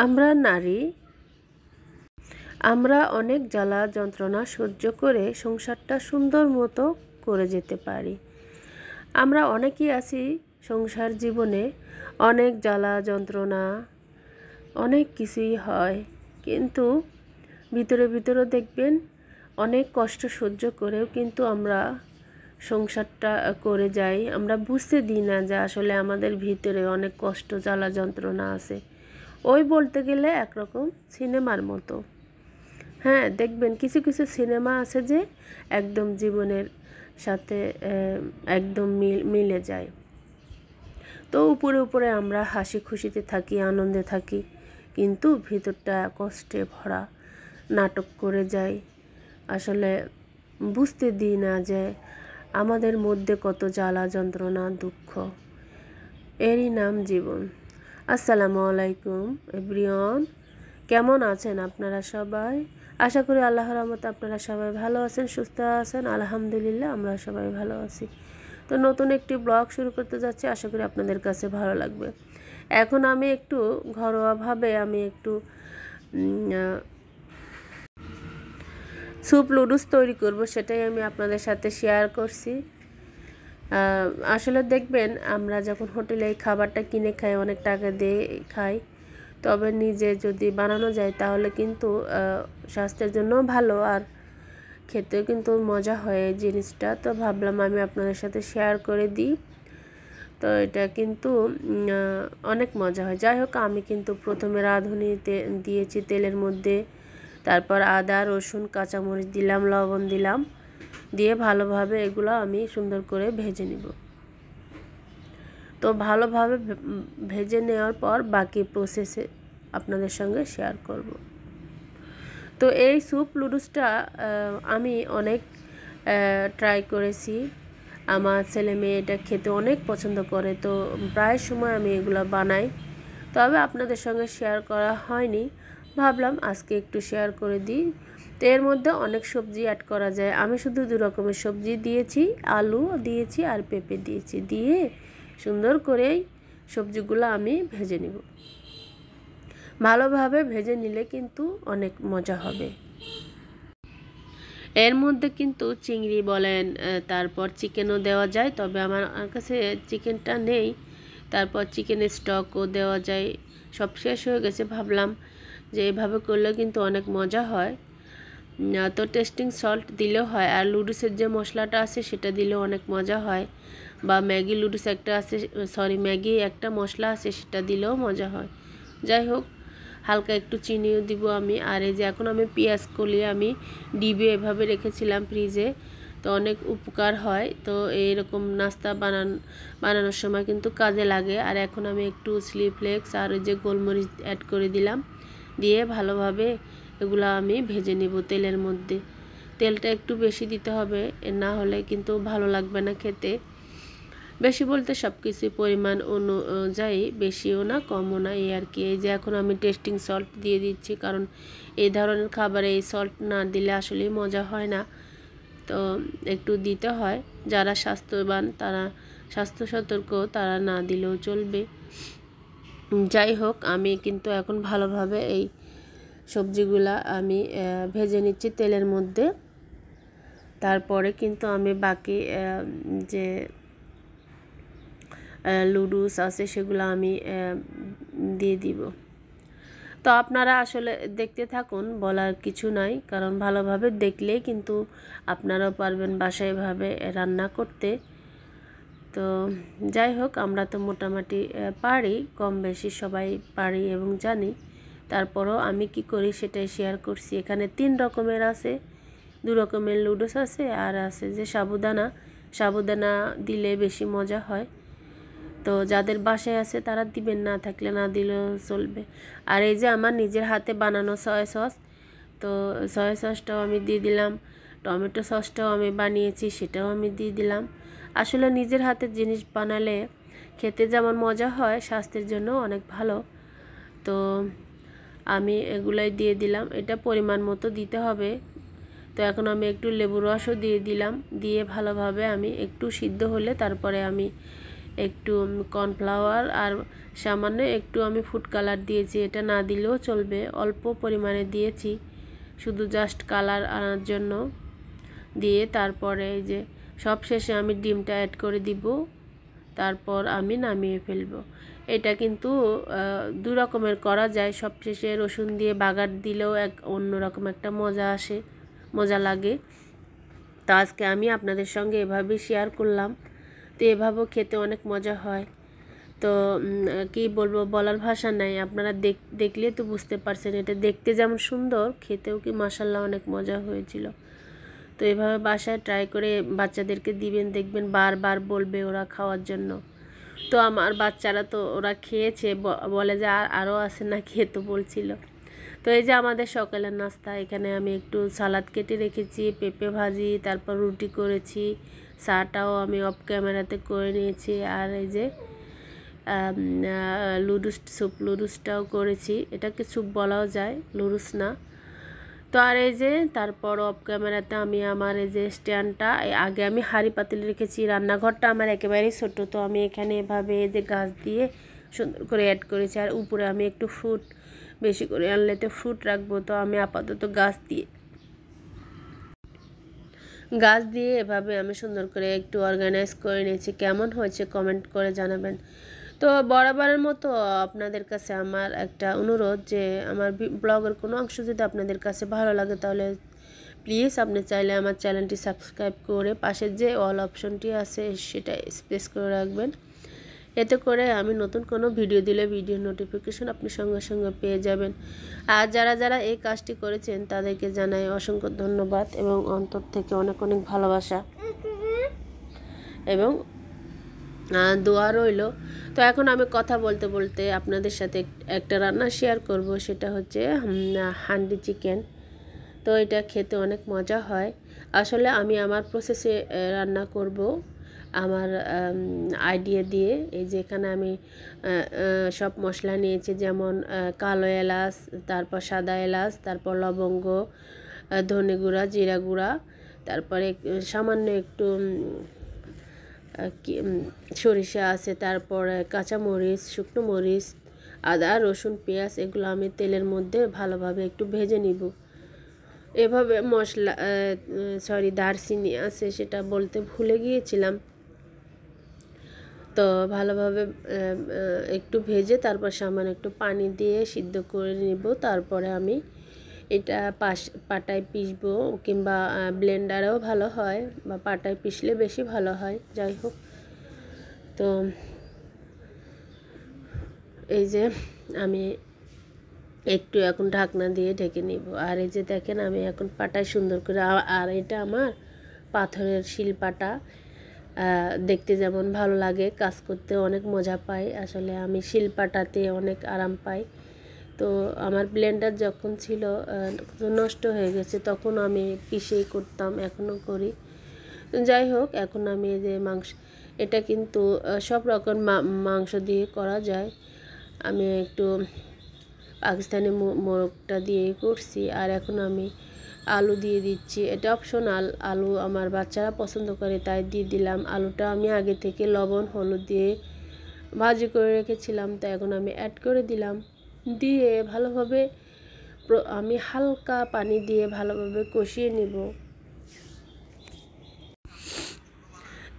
আমরা নারী আমরা অনেক জ্বালা যন্ত্রণা সহ্য করে সংসারটা সুন্দর মতো করে যেতে পারি। আমরা অনেকেই আছি সংসার জীবনে, অনেক জ্বালা যন্ত্রণা অনেক কিছুই হয়, কিন্তু ভিতরে ভিতরে দেখবেন অনেক কষ্ট সহ্য করেও কিন্তু আমরা সংসারটা করে যাই। আমরা বুঝতে দিই না যে আসলে আমাদের ভিতরে অনেক কষ্ট জ্বালা যন্ত্রণা আছে। ওই বলতে গেলে একরকম সিনেমার মতো। হ্যাঁ, দেখবেন কিছু কিছু সিনেমা আছে যে একদম জীবনের সাথে একদম মিলে যায়। তো উপরে উপরে আমরা হাসি খুশিতে থাকি, আনন্দে থাকি, কিন্তু ভিতরটা কষ্টে ভরা, নাটক করে যাই। আসলে বুঝতে দিই না যে আমাদের মধ্যে কত জ্বালা যন্ত্রণা দুঃখ, এরই নাম জীবন। আসসালামু আলাইকুম এভরিওয়ান, কেমন আছেন আপনারা সবাই? আশা করি আল্লাহর রহমতে আপনারা সবাই ভালো আছেন, সুস্থ আছেন। আলহামদুলিল্লাহ, আমরা সবাই ভালো আছি। তো নতুন একটি ব্লগ শুরু করতে যাচ্ছি, আশা করি আপনাদের কাছে ভালো লাগবে। এখন আমি একটু ঘরোয়াভাবে একটু স্যুপ নুডলস তৈরি করব, সেটাই আমি আপনাদের সাথে শেয়ার করছি। আসলে দেখবেন আমরা যখন হোটেলে এই খাবারটা কিনে খাই, অনেক টাকা দিয়ে খাই, তবে নিজে যদি বানানো যায় তাহলে কিন্তু স্বাস্থ্যের জন্য ভালো, আর খেতেও কিন্তু মজা হয় এই জিনিসটা। তো ভাবলাম আমি আপনাদের সাথে শেয়ার করে দিই। তো এটা কিন্তু অনেক মজা হয়। যাই হোক, আমি কিন্তু প্রথমে রাঁধুনি দিয়েছি তেলের মধ্যে, তারপর আদা রসুন কাঁচামরিচ দিলাম, লবণ দিলাম, দিয়ে ভালোভাবে এগুলো আমি সুন্দর করে ভেজে নিব। তো ভালোভাবে ভেজে নেওয়ার পর বাকি প্রসেসে আপনাদের সঙ্গে শেয়ার করব। তো এই স্যুপ নুডলসটা আমি অনেক ট্রাই করেছি। আমার ছেলে মেয়ে এটা খেতে অনেক পছন্দ করে, তো প্রায় সময় আমি এগুলো বানাই, তবে আপনাদের সঙ্গে শেয়ার করা হয়নি। ভাবলাম আজকে একটু শেয়ার করে দিই। তো এর মধ্যে অনেক সবজি অ্যাড করা যায়। আমি শুধু 2 রকমের সবজি দিয়েছি, আলু দিয়েছি আর পেঁপে দিয়েছি, দিয়ে সুন্দর করেই সবজিগুলো আমি ভেজে নিব। ভালোভাবে ভেজে নিলে কিন্তু অনেক মজা হবে। এর মধ্যে কিন্তু চিংড়ি বলেন, তারপর চিকেনও দেওয়া যায়, তবে আমার কাছে চিকেনটা নেই। তারপর চিকেনের স্টকও দেওয়া যায়, সব শেষ হয়ে গেছে। ভাবলাম যে এভাবে করলেও কিন্তু অনেক মজা হয়। তো টেস্টিং সল্ট দিলেও হয়, আর লুডুসের যে মশলাটা আছে সেটা দিলেও অনেক মজা হয়, বা ম্যাগি লুডুস একটা আছে, ম্যাগি একটা মশলা আছে, সেটা দিলেও মজা হয়। যাই হোক, হালকা একটু চিনিও দিব আমি। আর এই যে এখন আমি পেঁয়াজ কলিয়ে আমি ডিবে এভাবে রেখেছিলাম ফ্রিজে, তো অনেক উপকার হয়। তো এইরকম নাস্তা বানানোর সময় কিন্তু কাজে লাগে। আর এখন আমি একটু চিলি ফ্লেক্স আর ওই যে গোলমরিচ অ্যাড করে দিলাম, দিয়ে ভালোভাবে এগুলো আমি ভেজে নিব তেলের মধ্যে। তেলটা একটু বেশি দিতে হবে, না হলে কিন্তু ভালো লাগবে না খেতে। বেশি বলতে সব কিছু পরিমাণ অনুযায়ী, বেশিও না কমও না, এই আর কি। এই যে এখন আমি টেস্টিং সল্ট দিয়ে দিচ্ছি, কারণ এই ধরনের খাবারে এই সল্ট না দিলে আসলেই মজা হয় না। তো একটু দিতে হয়, যারা স্বাস্থ্যবান তারা স্বাস্থ্য সতর্ক, তারা না দিলেও চলবে। যাই হোক, আমি কিন্তু এখন ভালোভাবে এই সবজিগুলা আমি ভেজে নিচ্ছি তেলের মধ্যে। তারপরে কিন্তু আমি বাকি যে লুডুস আছে সেগুলো আমি দিয়ে দিব। তো আপনারা আসলে দেখতে থাকুন, বলার কিছু নাই, কারণ ভালোভাবে দেখলেই কিন্তু আপনারাও পারবেন বাসায় এভাবে রান্না করতে। তো যাই হোক, আমরা তো মোটামুটি পারি, কম বেশি সবাই পারি এবং জানি। তারপরও আমি কি করি সেটাই শেয়ার করছি। এখানে 3 রকমের আছে, 2 রকমের লুডুস আছে, আর আছে যে সাবুদানা দিলে বেশি মজা হয়। তো যাদের বাসায় আছে তারা দিবেন, না থাকলে না দিলেও চলবে। আর এই যে আমার নিজের হাতে বানানো সয়া সস, তো সয়া সসটাও আমি দিয়ে দিলাম, টমেটো সসটাও আমি বানিয়েছি সেটাও আমি দিয়ে দিলাম। আসলে নিজের হাতের জিনিস বানালে খেতে যেমন মজা হয়, স্বাস্থ্যের জন্য অনেক ভালো। তো আমি এগুলাই দিয়ে দিলাম, এটা পরিমাণ মতো দিতে হবে। তো এখন আমি একটু লেবু রসও দিয়ে দিলাম, দিয়ে ভালোভাবে আমি একটু সিদ্ধ হলে তারপরে আমি একটু কর্নফ্লাওয়ার আর সামান্য একটু আমি ফুড কালার দিয়েছি। এটা না দিলেও চলবে, অল্প পরিমাণে দিয়েছি শুধু জাস্ট কালার আনার জন্য। দিয়ে তারপরে এই যে সব শেষে আমি ডিমটা অ্যাড করে দিব, তারপর আমি নামিয়ে ফেলবো। এটা কিন্তু দু রকমের করা যায়। সবশেষে রসুন দিয়ে বাগার দিলেও এক অন্যরকম একটা মজা লাগে। তো আজকে আমি আপনাদের সঙ্গে এভাবেই শেয়ার করলাম। তো এভাবেও খেতে অনেক মজা হয়। তো কি বলবো, বলার ভাষা নাই। আপনারা দেখলে তো বুঝতে পারছেন, এটা দেখতে যেমন সুন্দর, খেতেও কি মাশাআল্লাহ অনেক মজা হয়েছিল। তো এভাবে বাসায় ট্রাই করে বাচ্চাদেরকে দিবেন, দেখবেন বারবার বলবে ওরা খাওয়ার জন্য। তো আমার বাচ্চারা তো ওরা খেয়েছে, বলে যে আরও আছে না, খেয়ে তো বলছিল। তো এই যে আমাদের সকালের নাস্তা, এখানে আমি একটু সালাদ কেটে রেখেছি, পেঁপে ভাজি, তারপর রুটি করেছি, চাটাও আমি অফ ক্যামেরাতে করে নিয়েছি। আর এই যে লুডুসটাও করেছি। এটাকে স্যুপ বলাও যায়, লুডুস না। তো আর এই যে তারপর অফ ক্যামেরাতে আমি আমার এই যে স্ট্যান্ডটা, আগে আমি হাঁড়ি পাতিল রেখেছি। রান্নাঘরটা আমার একেবারেই ছোট, তো আমি এখানে এভাবে এই যে গাছ দিয়ে সুন্দর করে অ্যাড করেছি। আর উপরে আমি একটু ফ্রুট বেশি করে আনলে তো ফ্রুট রাখবো, তো আমি আপাতত গাছ দিয়ে এভাবে আমি সুন্দর করে একটু অর্গানাইজ করে নিয়েছি। কেমন হয়েছে কমেন্ট করে জানাবেন। তো বরাবরের মতো আপনাদের কাছে আমার একটা অনুরোধ, যে আমার ব্লগের কোনো অংশ যদি আপনাদের কাছে ভালো লাগে, তাহলে প্লিজ আপনি চাইলে আমার চ্যানেলটি সাবস্ক্রাইব করে পাশের যে অল অপশনটি আছে সেটা স্পেস করে রাখবেন। এতে করে আমি নতুন কোনো ভিডিও দিলে ভিডিও নোটিফিকেশন আপনি সঙ্গে সঙ্গে পেয়ে যাবেন। আর যারা এই কাজটি করেছেন তাদেরকে জানাই অসংখ্য ধন্যবাদ এবং অন্তর থেকে অনেক অনেক ভালোবাসা এবং দোয়া রইল। তো এখন আমি কথা বলতে বলতে আপনাদের সাথে একটা রান্না শেয়ার করব, সেটা হচ্ছে হান্ডি চিকেন। তো এটা খেতে অনেক মজা হয়। আসলে আমি আমার প্রসেসে রান্না করব, আমার আইডিয়া দিয়ে। এই যে এখানে আমি সব মশলা নিয়েছি, যেমন কালো এলাচ, তারপর সাদা এলাচ, তারপর লবঙ্গ, ধনে গুঁড়া, জিরা গুঁড়া, তারপরে সামান্য একটু সরিষা আছে, তারপর কাঁচামরিচ, শুকনো মরিচ, আদা, রসুন, পেঁয়াজ, এগুলো আমি তেলের মধ্যে ভালোভাবে একটু ভেজে নিব। এভাবে মশলা দারচিনি আছে, সেটা বলতে ভুলে গিয়েছিলাম। তো ভালোভাবে একটু ভেজে তারপর সামান্য একটু পানি দিয়ে সিদ্ধ করে নিব। তারপরে আমি এটা পাটায় পিষবো, কিংবা ব্লেন্ডারেও ভালো হয়, বা পাটায় পিষলে বেশি ভালো হয়। যাই হোক, তো এই যে আমি একটু এখন ঢাকনা দিয়ে ঢেকে নিব। আর এই যে দেখেন আমি এখন পাটায় সুন্দর করে, আর এটা আমার পাথরের শিলপাটা, দেখতে যেমন ভালো লাগে, কাজ করতে অনেক মজা পাই। আসলে আমি শিলপাটাতে অনেক আরাম পাই। তো আমার ব্লেন্ডার যখন ছিল নষ্ট হয়ে গেছে, তখন আমি পিষেই করতাম, এখনও করি। যাই হোক, এখন আমি এই যে এটা কিন্তু সব রকম মাংস দিয়ে করা যায়। আমি একটু পাকিস্তানি মোরগটা দিয়েই করছি। আর এখন আমি আলু দিয়ে দিচ্ছি, এটা অপশনাল। আলু আমার বাচ্চারা পছন্দ করে, তাই দিয়ে দিলাম। আলুটা আমি আগে থেকে লবণ হলুদ দিয়ে ভাজি করে রেখেছিলাম, তো এখন আমি অ্যাড করে দিলাম। দিয়ে ভালোভাবে আমি হালকা পানি দিয়ে ভালোভাবে কষিয়ে নিব।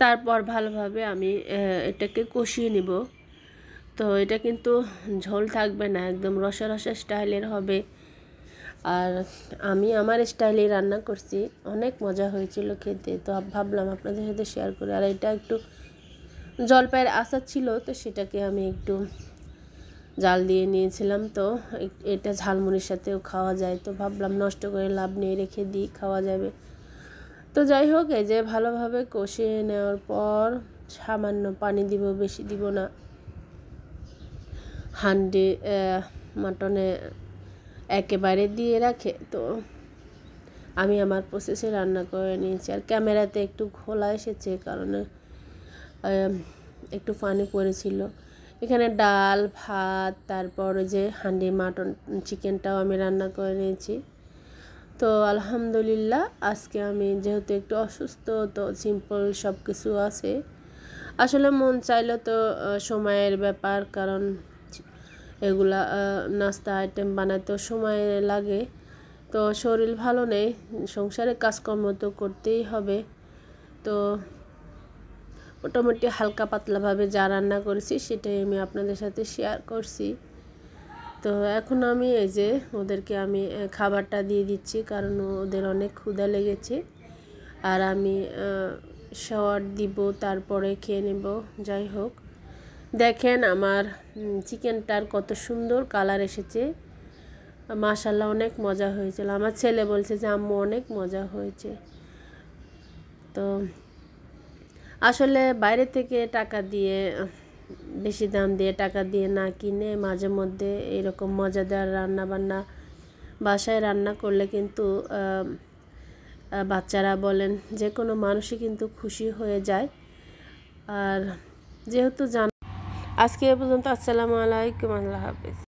তারপর ভালোভাবে আমি এটাকে কষিয়ে নিব। তো এটা কিন্তু ঝোল থাকবে না, একদম রসা রসা স্টাইলের হবে। আর আমি আমার স্টাইলে রান্না করছি, অনেক মজা হয়েছিল খেতে। তো ভাবলাম আপনাদের সাথে শেয়ার করি। আর এটা একটু জলপাইয়ের আচার ছিল, তো সেটাকে আমি একটু জাল দিয়ে নিয়েছিলাম। তো এটা ঝালমুড়ির সাথেও খাওয়া যায়, তো ভাবলাম নষ্ট করে লাভ নেই, রেখে দিই, খাওয়া যাবে। তো যাই হোক, এই যে ভালোভাবে কষিয়ে নেওয়ার পর সামান্য পানি দিব, বেশি দিব না। হান্ডি মাটনে একেবারে দিয়ে রাখে, তো আমি আমার প্রসেসে রান্না করে নিয়েছি। আর ক্যামেরাতে একটু ঘোলা এসেছে, কারণে একটু পানি পড়েছিল। এখানে ডাল, ভাত, তারপর যে হান্ডি মাটন চিকেনটাও আমি রান্না করে নিয়েছি। তো আলহামদুলিল্লাহ, আজকে আমি যেহেতু একটু অসুস্থ, তো সিম্পল সব কিছু আছে। আসলে মন চাইলে তো সময়ের ব্যাপার, কারণ এগুলা নাস্তা আইটেম বানাতেও সময় লাগে। তো শরীর ভালো নেই, সংসারে কাজকর্ম তো করতেই হবে। তো মোটামুটি হালকা পাতলাভাবে যা রান্না করেছি সেটাই আমি আপনাদের সাথে শেয়ার করছি। তো এখন আমি এই যে ওদেরকে আমি খাবারটা দিয়ে দিচ্ছি, কারণ ওদের অনেক ক্ষুধা লেগেছে। আর আমি শাওয়ার দিব, তারপরে খেয়ে নেব। যাই হোক, দেখেন আমার চিকেনটার কত সুন্দর কালার এসেছে, মাশাআল্লাহ অনেক মজা হয়েছিল। আমার ছেলে বলছে যে আম্মু অনেক মজা হয়েছে। তো আসলে বাইরে থেকে টাকা দিয়ে, বেশি দাম দিয়ে টাকা দিয়ে না কিনে মাঝে মধ্যে এরকম মজাদার রান্নাবান্না বাসায় রান্না করলে কিন্তু বাচ্চারা বলেন যে কোনো মানুষই কিন্তু খুশি হয়ে যায়। আর যেহেতু আজকে এ পর্যন্ত। আসসালামু আলাইকুম, আল্লাহ হাফেজ।